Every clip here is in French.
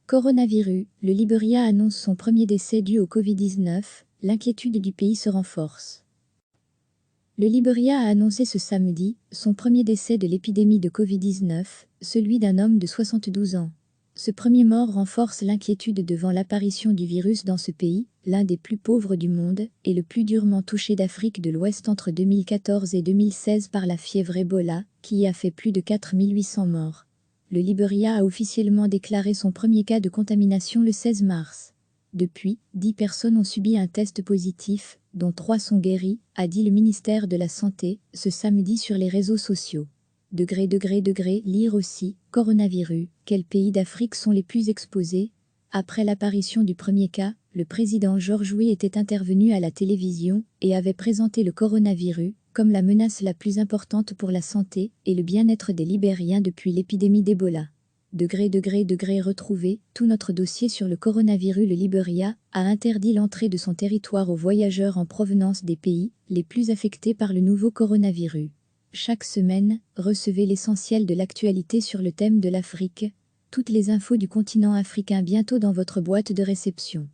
Coronavirus, le Liberia annonce son premier décès dû au Covid-19, l'inquiétude du pays se renforce. Le Liberia a annoncé ce samedi son premier décès de l'épidémie de Covid-19, celui d'un homme de 72 ans. Ce premier mort renforce l'inquiétude devant l'apparition du virus dans ce pays, l'un des plus pauvres du monde, et le plus durement touché d'Afrique de l'Ouest entre 2014 et 2016 par la fièvre Ebola, qui y a fait plus de 4800 morts. Le Liberia a officiellement déclaré son premier cas de contamination le 16 mars. Depuis, 10 personnes ont subi un test positif, dont 3 sont guéries, a dit le ministère de la Santé, ce samedi sur les réseaux sociaux. Lire aussi, coronavirus, quels pays d'Afrique sont les plus exposés? Après l'apparition du premier cas, le président George Weah était intervenu à la télévision et avait présenté le coronavirus comme la menace la plus importante pour la santé et le bien-être des Libériens depuis l'épidémie d'Ebola. Retrouvé, tout notre dossier sur le coronavirus. Le Liberia a interdit l'entrée de son territoire aux voyageurs en provenance des pays les plus affectés par le nouveau coronavirus. Chaque semaine, recevez l'essentiel de l'actualité sur le thème de l'Afrique. Toutes les infos du continent africain bientôt dans votre boîte de réception.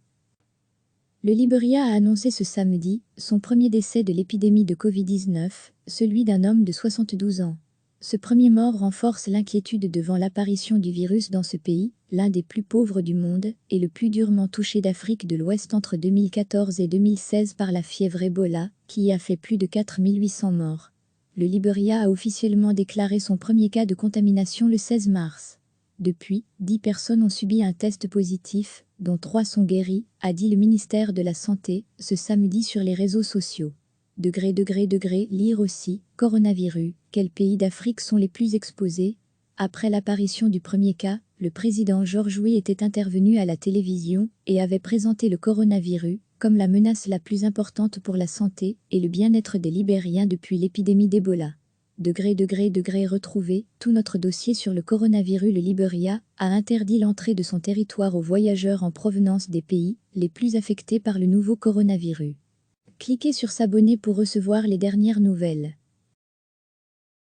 Le Liberia a annoncé ce samedi son premier décès de l'épidémie de Covid-19, celui d'un homme de 72 ans. Ce premier mort renforce l'inquiétude devant l'apparition du virus dans ce pays, l'un des plus pauvres du monde, et le plus durement touché d'Afrique de l'Ouest entre 2014 et 2016 par la fièvre Ebola, qui y a fait plus de 4800 morts. Le Liberia a officiellement déclaré son premier cas de contamination le 16 mars. Depuis, 10 personnes ont subi un test positif, dont 3 sont guéries, a dit le ministère de la Santé, ce samedi sur les réseaux sociaux. Lire aussi, coronavirus, quels pays d'Afrique sont les plus exposés? Après l'apparition du premier cas, le président George Weah était intervenu à la télévision et avait présenté le coronavirus comme la menace la plus importante pour la santé et le bien-être des Libériens depuis l'épidémie d'Ebola. Retrouvé, tout notre dossier sur le coronavirus. Le Liberia a interdit l'entrée de son territoire aux voyageurs en provenance des pays les plus affectés par le nouveau coronavirus. Cliquez sur s'abonner pour recevoir les dernières nouvelles.